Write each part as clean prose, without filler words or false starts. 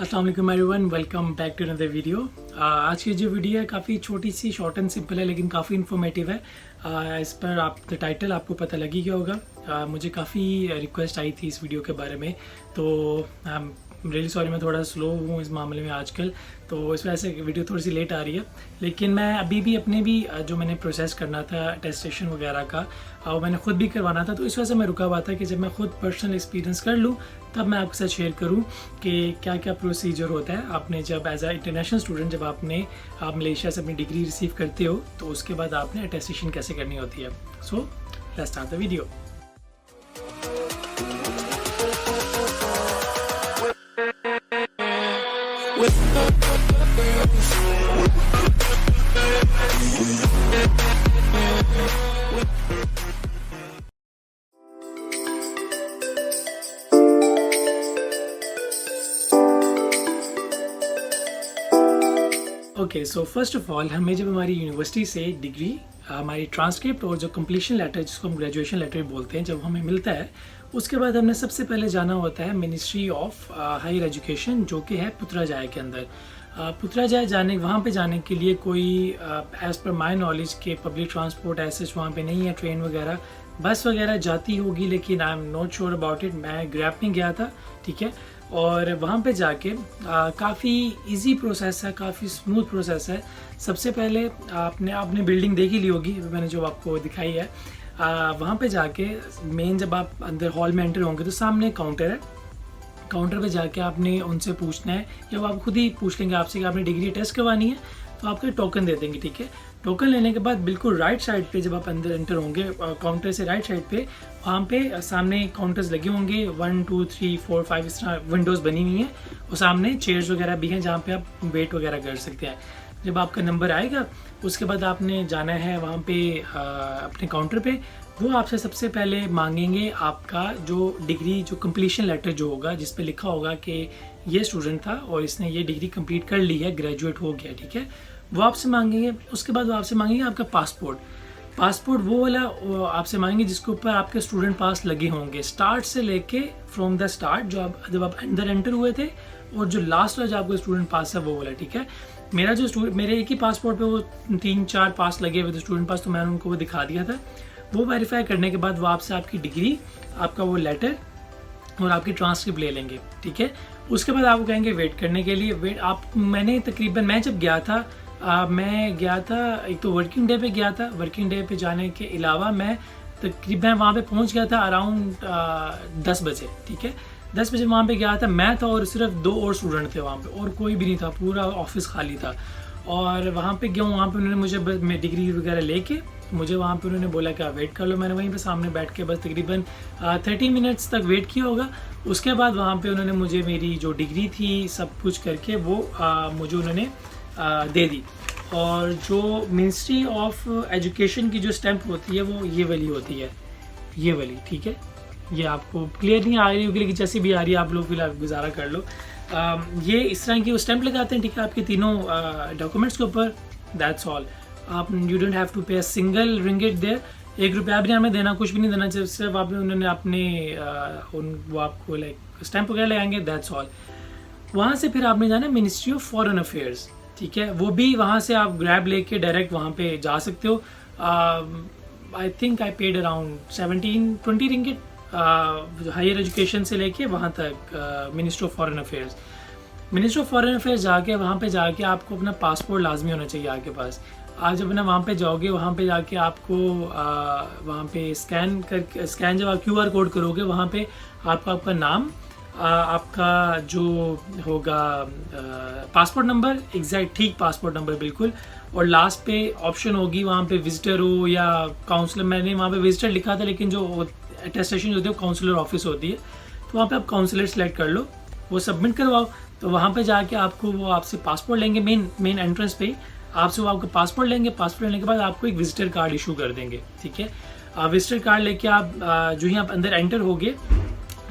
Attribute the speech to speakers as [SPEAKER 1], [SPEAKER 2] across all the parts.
[SPEAKER 1] अस्सलाम वालेकुम everyone, welcome back to another video. आज की जो वीडियो है काफ़ी छोटी सी, शॉर्ट एंड सिंपल है, लेकिन काफ़ी इन्फॉर्मेटिव है। इस पर आप टाइटल आपको पता लगी गया होगा। मुझे काफ़ी रिक्वेस्ट आई थी इस वीडियो के बारे में, तो रियली सॉरी, मैं थोड़ा स्लो हूँ इस मामले में आजकल, तो इस वजह से वीडियो थोड़ी सी लेट आ रही है। लेकिन मैं अभी भी अपने भी जो मैंने प्रोसेस करना था टेस्टेशन वगैरह का, वो मैंने ख़ुद भी करवाना था, तो इस वजह से मैं रुका हुआ था कि जब मैं ख़ुद पर्सनल एक्सपीरियंस कर लूँ तब मैं आपके साथ शेयर करूँ कि क्या क्या प्रोसीजर होता है। आपने जब एज आ इंटरनेशनल स्टूडेंट जब आप मलेशिया से अपनी डिग्री रिसीव करते हो, तो उसके बाद आपने अटेस्टेशन कैसे करनी होती है। So let's start the video. Okay, so first of all हमें जब हमारी यूनिवर्सिटी से डिग्री, हमारी ट्रांसक्रिप्ट और जो कंप्लीशन लेटर जिसको हम ग्रेजुएशन लेटर बोलते हैं, जब हमें मिलता है, उसके बाद हमने सबसे पहले जाना होता है मिनिस्ट्री ऑफ हायर एजुकेशन, जो कि है पुत्राजया के अंदर। पुत्राजया वहाँ पे जाने के लिए कोई एज़ पर माई नॉलेज के पब्लिक ट्रांसपोर्ट ऐसे वहाँ पे नहीं है, ट्रेन वगैरह, बस वगैरह जाती होगी, लेकिन I am not sure about it. मैं ग्रैब में गया था, ठीक है, और वहाँ पे जाके काफ़ी इजी प्रोसेस है, काफ़ी स्मूथ प्रोसेस है। सबसे पहले आपने बिल्डिंग देख ही ली होगी, मैंने जो आपको दिखाई है। वहाँ पे जाके मेन जब आप अंदर हॉल में एंटर होंगे तो सामने काउंटर है। काउंटर पे जाके आपने उनसे पूछना है, या वो आप खुद ही पूछ लेंगे आपसे कि आपने डिग्री टेस्ट करवानी है, तो आपके टोकन दे देंगे, ठीक है। टोकन लेने के बाद बिल्कुल राइट साइड पे जब आप अंदर एंटर होंगे, काउंटर से राइट साइड पे, वहाँ पे सामने काउंटर्स लगे होंगे, 1 2 3 4 5 इस तरह विंडोज़ बनी हुई हैं, और सामने चेयर्स वगैरह भी हैं जहाँ पे आप वेट वगैरह कर सकते हैं। जब आपका नंबर आएगा उसके बाद आपने जाना है वहाँ पे अपने काउंटर पे। वो आपसे सबसे पहले मांगेंगे आपका जो डिग्री, जो कंप्लीशन लेटर जो होगा, जिस पे लिखा होगा कि ये स्टूडेंट था और इसने ये डिग्री कंप्लीट कर ली है, ग्रेजुएट हो गया, ठीक है, वो आपसे मांगेंगे। उसके बाद वो आपसे मांगेंगे आपका पासपोर्ट वो वाला आपसे मांगेंगे जिसके ऊपर आपके स्टूडेंट पास लगे होंगे, स्टार्ट से लेके फ्रॉम द स्टार्ट, जब आप अंदर एंटर हुए थे, और जो लास्ट वाला जो आपका स्टूडेंट पास है वो वाला, ठीक है। मेरे एक ही पासपोर्ट पे वो 3-4 पास लगे हुए थे, स्टूडेंट पास, तो मैंने उनको वो दिखा दिया था। वो वेरीफाई करने के बाद वो आपसे आपकी डिग्री, आपका वो लेटर और आपकी ट्रांसक्रिप्ट ले लेंगे, ठीक है। उसके बाद आपको कहेंगे वेट करने के लिए। मैं जब गया था, मैं गया था एक तो वर्किंग डे पे गया था। वर्किंग डे पे जाने के अलावा मैं तकरीबन वहाँ पे पहुँच गया था अराउंड 10 बजे, ठीक है। 10 बजे वहाँ पे गया था मैं था, और सिर्फ 2 और स्टूडेंट थे वहाँ पे, और कोई भी नहीं था, पूरा ऑफिस खाली था। और वहाँ पे गया, वहाँ पे उन्होंने मुझे मैं डिग्री वगैरह लेके मुझे वहाँ पे उन्होंने बोला कि आप वेट कर लो। मैंने वहीं पे सामने बैठ के बस तकरीबन 30 मिनट्स तक वेट किया होगा। उसके बाद वहाँ पे उन्होंने मुझे मेरी जो डिग्री थी सब कुछ करके वो मुझे उन्होंने दे दी। और जो मिनिस्ट्री ऑफ एजुकेशन की जो स्टैंप होती है वो ये वाली होती है, ये वाली, ठीक है। ये आपको क्लियर नहीं आ रही होगी, लेकिन जैसी भी आ रही है आप लोग फिलहाल गुजारा कर लो। ये इस तरह की वो स्टैंप लगाते हैं, ठीक है, आपके तीनों डॉक्यूमेंट्स के ऊपर। That's all. You don't have to pay a single ringgit there. 1 रुपया भी हमें देना, कुछ भी नहीं देना, सिर्फ उन्होंने अपने वो आपको लाइक स्टैंप वगैरह लगाएंगे, दैट्स ऑल। वहाँ से फिर आपने जाना मिनिस्ट्री ऑफ फॉरेन अफेयर्स, ठीक है। वो भी वहाँ से आप ग्रैब लेके डायरेक्ट वहाँ पे जा सकते हो। I think I paid around 17-20 ringgit higher education से लेके वहाँ तक। मिनिस्ट्री ऑफ फॉरेन अफेयर्स जाके वहाँ पे जाके आपको अपना पासपोर्ट लाजमी होना चाहिए आपके पास। आज जब ना वहाँ पे जाओगे, वहाँ पे जाके आपको वहाँ पे स्कैन जब आप QR कोड करोगे, वहाँ पे आपका नाम, आपका जो होगा पासपोर्ट नंबर, एग्जैक्ट ठीक पासपोर्ट नंबर बिल्कुल, और लास्ट पे ऑप्शन होगी वहाँ पे विजिटर हो या काउंसलर। मैंने वहाँ पे विजिटर लिखा था, लेकिन जो अटेस्टेशन होती है वो काउंसलर ऑफिस होती है, तो वहाँ पे आप काउंसलर सेलेक्ट कर लो, वो सबमिट करवाओ। तो वहाँ पे जाके आपको वो आपसे पासपोर्ट लेंगे, मेन एंट्रेंस पे आपसे वो आपका पासपोर्ट लेंगे। पासपोर्ट लेने के बाद आपको एक विजिटर कार्ड इशू कर देंगे, ठीक है। विजिटर कार्ड लेके आप जो ही आप अंदर एंटर होगे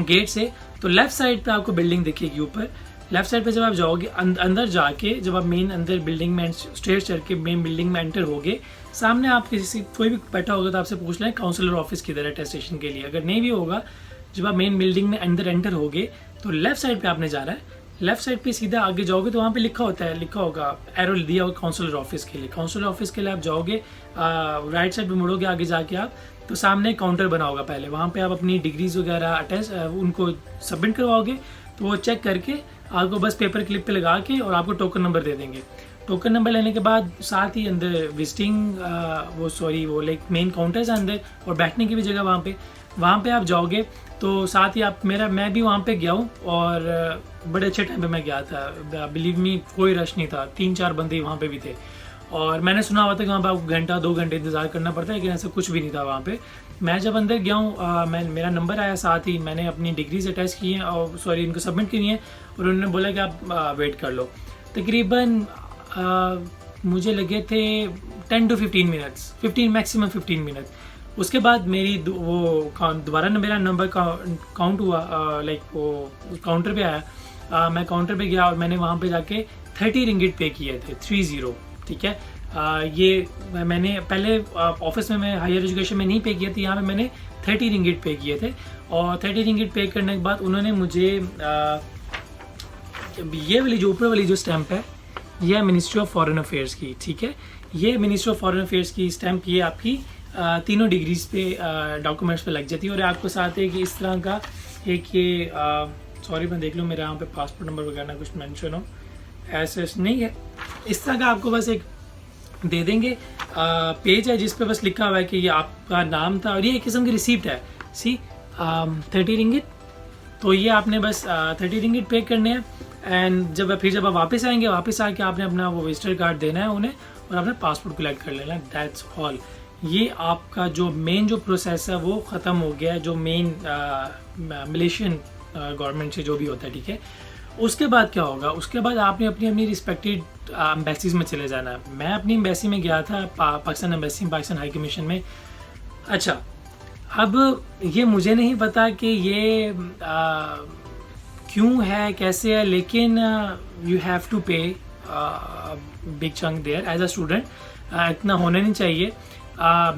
[SPEAKER 1] गेट से, तो लेफ्ट साइड पे आपको बिल्डिंग दिखेगी ऊपर। लेफ्ट साइड पे जब आप जाओगे अंदर जाके, जब आप मेन अंदर बिल्डिंग में स्टेज चढ़ के मेन बिल्डिंग में एंटर होगे, सामने आप कोई भी बैठा होगा तो आपसे पूछ लें काउंसलर ऑफिस किधर है अटेस्टेशन के लिए। अगर नहीं भी होगा, जब आप मेन बिल्डिंग में अंदर एंटर होगे तो लेफ्ट साइड पे आपने जाना है। लेफ्ट साइड पे सीधा आगे जाओगे तो वहाँ पे लिखा होगा एरो दिया होगा काउंसलर ऑफिस के लिए। काउंसलर ऑफिस के लिए आप जाओगे, राइट साइड पे मुड़ोगे आगे जाके आप, तो सामने काउंटर बना होगा पहले, वहाँ पे आप अपनी डिग्रीज वगैरह अटैच उनको सबमिट करवाओगे, तो वो चेक करके आपको बस पेपर क्लिप पे लगा के और आपको टोकन नंबर दे देंगे। टोकन नंबर लेने के बाद साथ ही अंदर विजिटिंग वो लाइक मेन काउंटर्स अंदर, और बैठने की भी जगह वहाँ पे आप जाओगे तो साथ ही आप मैं भी वहाँ पे गया हूँ, और बड़े अच्छे टाइम पे मैं गया था, बिलीव मी कोई रश नहीं था, 3-4 बंदे वहाँ पे भी थे। और मैंने सुना हुआ था कि वहाँ पे आपको घंटा 2 घंटे इंतज़ार करना पड़ता है, लेकिन ऐसा कुछ भी नहीं था वहाँ पे। मैं जब अंदर गया हूँ, मेरा नंबर आया, साथ ही मैंने अपनी डिग्रीज अटैच की हैं और इनको सबमिट की हैं, और उन्होंने बोला कि आप वेट कर लो। तकरीबन मुझे लगे थे 10 to 15 मिनट्स, 15 मैक्सिमम 15 मिनट। उसके बाद मेरी दोबारा मेरा नंबर काउंट हुआ, लाइक वो काउंटर पे आया। मैं काउंटर पे गया और मैंने वहाँ पे जाके 30 रिंगिट पे किए थे, 30, ठीक है। ये मैंने पहले ऑफिस में मैं हायर एजुकेशन में नहीं पे किए थे, यहाँ पे मैंने 30 रिंगिट पे किए थे। और 30 रिंगिट पे करने के बाद उन्होंने मुझे ये वाली जो ऊपर वाली जो स्टैंप है, ये है मिनिस्ट्री ऑफ फॉरेन अफेयर्स की, ठीक है। ये मिनिस्ट्री ऑफ फॉरेन अफेयर्स की स्टैंप, ये आपकी तीनों डिग्रीज पे डॉक्यूमेंट्स पे लग जाती है। और आपको साथ है कि इस तरह का एक ये सॉरी मैं देख लूँ मेरे यहाँ पे पासपोर्ट नंबर वगैरह कुछ मेंशन हो, ऐसे नहीं है, इस तरह का आपको बस एक दे देंगे पेज है जिस पे बस लिखा हुआ है कि ये आपका नाम था, और ये एक किस्म की रिसीप्ट है। सी 30 रिंगिट, तो ये आपने बस 30 रिंगिट पे करने हैं। एंड जब आप वापस आएंगे, वापस आके आपने अपना वो विजिटर कार्ड देना है उन्हें, और अपना पासपोर्ट कलेक्ट कर लेना, दैट्स ऑल। ये आपका जो मेन जो प्रोसेस है वो ख़त्म हो गया है, जो मेन मलेशियन गवर्नमेंट से जो भी होता है, ठीक है। उसके बाद क्या होगा, उसके बाद आपने अपनी रिस्पेक्टेड एम्बेसीज में चले जाना है। मैं अपनी एम्बेसी में गया था, Pakistan embassy, Pakistan high commission में। अच्छा, अब ये मुझे नहीं पता कि ये क्यों है, कैसे है, लेकिन you have to pay big chunk there as a student, इतना होना नहीं चाहिए।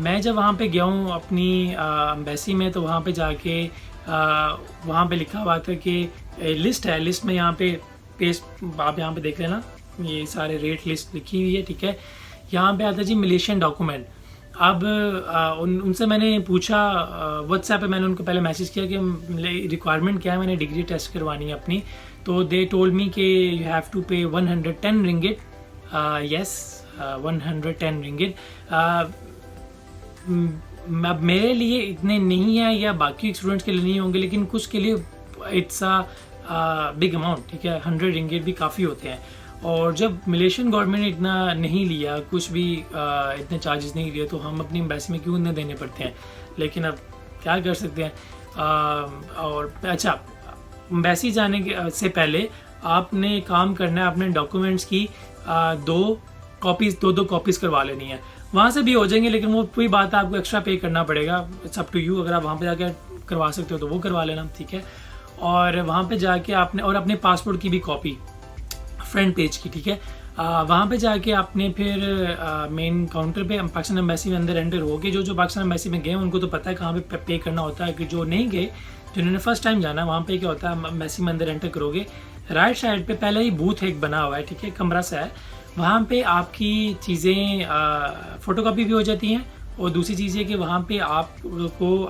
[SPEAKER 1] मैं जब वहाँ पे गया हूँ अपनी एम्बेसी में, तो वहाँ पे जाके वहाँ पे लिखा हुआ था कि लिस्ट है, लिस्ट में यहाँ पे आप यहाँ पे देख लेना, ये सारे रेट लिस्ट लिखी हुई है, ठीक है। यहाँ पे आता है जी मलेशियन डॉक्यूमेंट। अब उनसे मैंने पूछा, व्हाट्सएप पे मैंने उनको पहले मैसेज किया कि रिक्वायरमेंट क्या है, मैंने डिग्री टेस्ट करवानी है अपनी। तो दे टोल्ड मी कि यू हैव टू पे 110 रिंगिट, यस 110 रिंगिट। अब मेरे लिए इतने नहीं है, या बाकी स्टूडेंट्स के लिए नहीं होंगे, लेकिन कुछ के लिए इट्स अ बिग अमाउंट, ठीक है। 100 रिंगिट भी काफ़ी होते हैं। और जब मलेशियन गवर्नमेंट ने इतना नहीं लिया, कुछ भी इतने चार्जेस नहीं लिए, तो हम अपनी एम्बेसी में क्यों इतने देने पड़ते हैं। लेकिन अब क्या कर सकते हैं। और अच्छा, एम्बेसी जाने के से पहले आपने काम करना है, अपने डॉक्यूमेंट्स की दो कॉपीज़ करवा लेनी है। वहाँ से भी हो जाएंगे, लेकिन वो कोई बात है, आपको एक्स्ट्रा पे करना पड़ेगा, इट्स अप टू यू। अगर आप वहाँ पे जाके करवा सकते हो तो वो करवा लेना, ठीक है। और वहाँ पे जाके आपने, और अपने पासपोर्ट की भी कॉपी फ्रंट पेज की, ठीक है। वहाँ पे जाके आपने फिर मेन काउंटर पे पाकिस्तान एम्बेसी में अंदर एंटर हो गए। जो पाकिस्तान एम्बेसी में गए उनको तो पता है कहाँ पे करना होता है, कि जो नहीं गए, जिन्होंने फर्स्ट टाइम जाना, वहाँ पे क्या होता है, एम्बेसी में अंदर एंटर करोगे, राइट साइड पे पहले ही बूथ एक बना हुआ है, ठीक है, कमरा सा है। वहाँ पे आपकी चीज़ें फ़ोटोकॉपी भी हो जाती हैं, और दूसरी चीज़ है कि वहाँ पे आप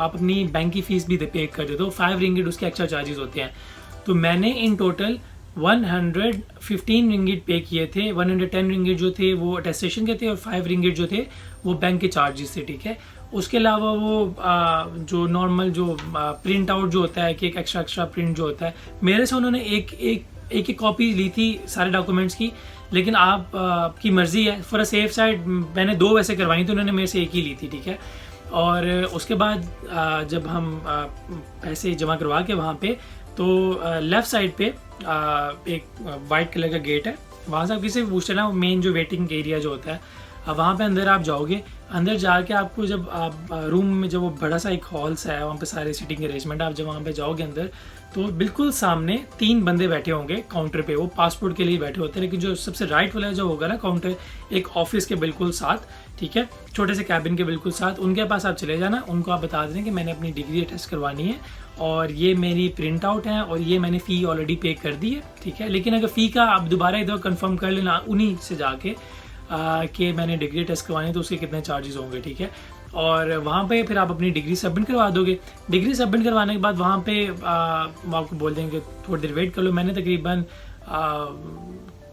[SPEAKER 1] अपनी बैंक की फ़ीस भी पे कर देते हो, 5 रिंगिट उसके एक्स्ट्रा चार्जेस होते हैं। तो मैंने इन टोटल 115 रिंगिट पे किए थे। 110 रिंगिट जो थे वो अटेस्टेशन के थे, और 5 रिंगिट जो थे वो बैंक के चार्जेस थे, ठीक है। उसके अलावा वो जो नॉर्मल जो प्रिंट आउट जो होता है, कि एक एक्स्ट्रा प्रिंट जो होता है, मेरे से उन्होंने एक कॉपी ली थी सारे डॉक्यूमेंट्स की, लेकिन आपकी मर्ज़ी है। फॉर अ सेफ साइड मैंने 2 वैसे करवाई थी, उन्होंने मेरे से एक ही ली थी, ठीक है। और उसके बाद जब हम पैसे जमा करवा के वहाँ पे, तो लेफ़्ट साइड पे एक वाइट कलर का गेट है, वहाँ से आप किसी से पूछ लेना, मेन जो वेटिंग एरिया जो होता है, वहाँ पे अंदर आप जाओगे। अंदर जाके आपको जब आप रूम में, जब वो बड़ा सा एक हॉल सा है, वहाँ पे सारे सीटिंग अरेंजमेंट, आप जब वहाँ पे जाओगे अंदर, तो बिल्कुल सामने 3 बंदे बैठे होंगे काउंटर पे, वो पासपोर्ट के लिए बैठे होते हैं। लेकिन जो सबसे राइट वाला जो होगा ना काउंटर, एक ऑफिस के बिल्कुल साथ, ठीक है, छोटे से कैबिन के बिल्कुल साथ, उनके पास आप चले जाना, उनको आप बता दें कि मैंने अपनी डिग्री टेस्ट करवानी है, और ये मेरी प्रिंट आउट है और ये मैंने फ़ी ऑलरेडी पे कर दी है, ठीक है। लेकिन अगर फ़ी का आप दोबारा इधर कंफर्म कर लेना उन्हीं से जाके कि मैंने डिग्री टेस्ट करवानी तो उसके कितने चार्जेस होंगे, ठीक है। और वहाँ पे फिर आप अपनी डिग्री सबमिट करवा दोगे। डिग्री सबमिट करवाने के बाद वहाँ पे वो आपको बोल देंगे थोड़ी देर वेट कर लो। मैंने तकरीबन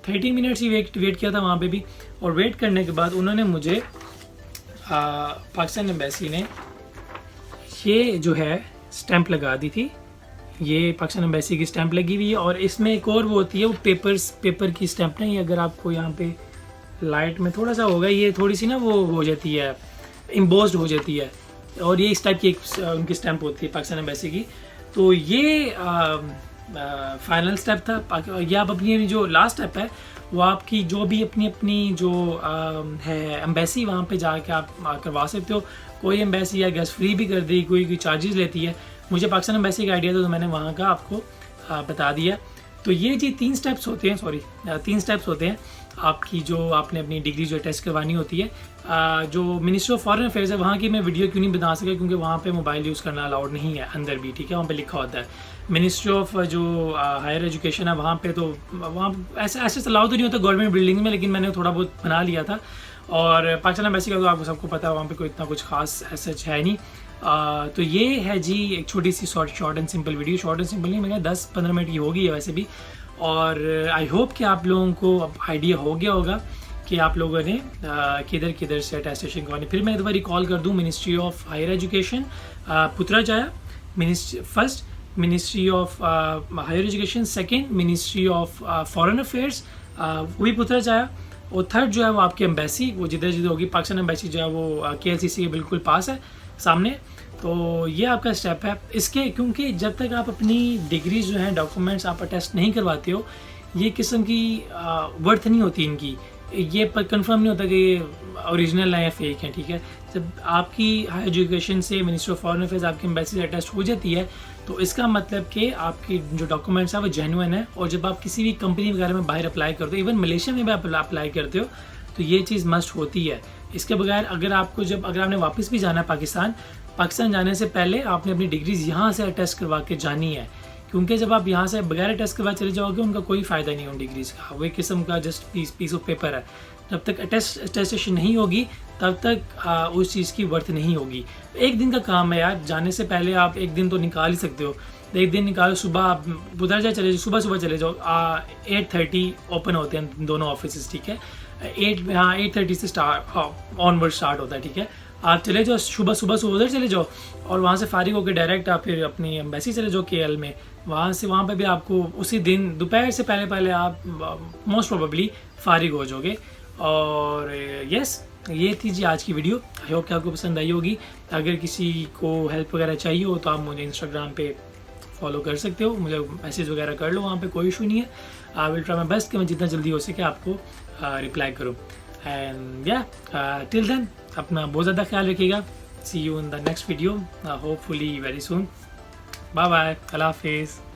[SPEAKER 1] 30 मिनट्स ही वेट किया था वहाँ पे भी। और वेट करने के बाद उन्होंने मुझे पाकिस्तान एम्बेसी ने ये जो है स्टैंप लगा दी थी। ये पाकिस्तान एम्बेसी की स्टैंप लगी हुई है। और इसमें एक और वो होती है, वो पेपर की स्टैंप नहीं, अगर आपको यहाँ पे लाइट में थोड़ा सा होगा, ये थोड़ी सी ना वो हो जाती है, एम्बोस्ड हो जाती है। और ये इस टाइप की एक उनकी स्टैंप होती है पाकिस्तान एम्बेसी की। तो ये फाइनल स्टेप था। ये आप अपनी जो लास्ट स्टेप है वो आपकी जो भी अपनी जो है एम्बेसी, वहाँ पे जाके आप करवा सकते हो। कोई एम्बेसी या गैस फ्री भी कर दी, कोई चार्जेस लेती है। मुझे पाकिस्तान एम्बेसी का आइडिया था तो मैंने वहाँ का आपको बता दिया। तो ये जी 3 स्टेप्स होते हैं आपकी, जो आपने अपनी डिग्री जो टेस्ट करवानी होती है। जो मिनिस्ट्री ऑफ फॉरेन अफेयर्स है वहाँ की मैं वीडियो क्यों नहीं बना सका, क्योंकि वहाँ पे मोबाइल यूज़ करना अलाउड नहीं है अंदर भी, ठीक है। वहाँ पे लिखा होता है मिनिस्ट्री ऑफ जो हायर एजुकेशन है वहाँ पे, तो वहाँ ऐसे अलाउ तो नहीं होता गवर्नमेंट बिल्डिंग में, लेकिन मैंने थोड़ा बहुत बना लिया था। और पाकिस्तान एम्बेसी का तो आपको सबको पता है वहाँ पे कोई इतना कुछ खास सच है नहीं। तो ये है जी एक छोटी सी short and simple video. Short and simple नहीं, मैं 10-15 मिनट की होगी है वैसे भी। और आई होप कि आप लोगों को अब आइडिया हो गया होगा कि आप लोगों ने किधर से अटेस्टेशन करवानी। फिर मैं एक बार कॉल कर दूँ, ministry of higher education Putrajaya, first ministry of higher education, second ministry of foreign affairs वो भी पुत्राजाया, और थर्ड जो है वो आपकी एम्बेसी, वो जिधर होगी। पाकिस्तान एम्बेसी जो है वो KLCC के बिल्कुल पास है सामने। तो ये आपका स्टेप है इसके, क्योंकि जब तक आप अपनी डिग्री जो है डॉक्यूमेंट्स आप अटेस्ट नहीं करवाते हो, ये किस्म की वर्थ नहीं होती इनकी। ये पर कंफर्म नहीं होता कि ये ओरिजिनल है या फेक है, ठीक है। जब आपकी हायर एजुकेशन से मिनिस्ट्री ऑफ फॉरेन अफेयर्स आपकी एम्बेसी से अटेस्ट हो जाती है तो इसका मतलब कि आपकी जो डॉक्यूमेंट्स है वो जेन्युइन है। और जब आप किसी भी कंपनी वगैरह में बाहर अप्लाई करते हो, इवन मलेशिया में भी आप अप्लाई करते हो, तो ये चीज़ मस्ट होती है। इसके बगैर अगर आपने वापस भी जाना है पाकिस्तान जाने से पहले आपने अपनी डिग्रीज यहाँ से अटेस्ट करवा के जानी है, क्योंकि जब आप यहाँ से बगैर टेस्ट करवा चले जाओगे उनका कोई फ़ायदा नहीं उन डिग्रीज़ का। वो एक किस्म का जस्ट पीस ऑफ पेपर है। जब तक अटेस्टेशन नहीं होगी तब तक उस चीज़ की वर्थ नहीं होगी। एक दिन का काम है यार, जाने से पहले आप एक दिन तो निकाल ही सकते हो। एक दिन निकालो, सुबह आप उधर जा चले जाओ, सुबह चले जाओ। 8:30 ओपन होते हैं दोनों ऑफिस, ठीक है। 8:30 से ऑनवर्ड स्टार्ट होता है, ठीक है। आप चले जाओ सुबह उधर चले जाओ और वहाँ से फारिग होकर डायरेक्ट आप फिर अपनी एम्बेसी चले जाओ KL में। वहाँ पे भी आपको उसी दिन दोपहर से पहले आप मोस्ट प्रोबेबली फारिग हो जाओगे। और यस, ये थी जी आज की वीडियो। आई होप कि आपको पसंद आई होगी। अगर किसी को हेल्प वगैरह चाहिए हो तो आप मुझे इंस्टाग्राम पे फॉलो कर सकते हो, मुझे मैसेज वगैरह कर लो, वहाँ पे कोई इशू नहीं है। I will try my best कि मैं जितना जल्दी हो सके आपको रिप्लाई करूँ। एंड या टिल देन अपना बहुत ज़्यादा ख्याल रखिएगा। See you in the next video, hopefully very soon. Bye bye, अल्लाह हाफिज़।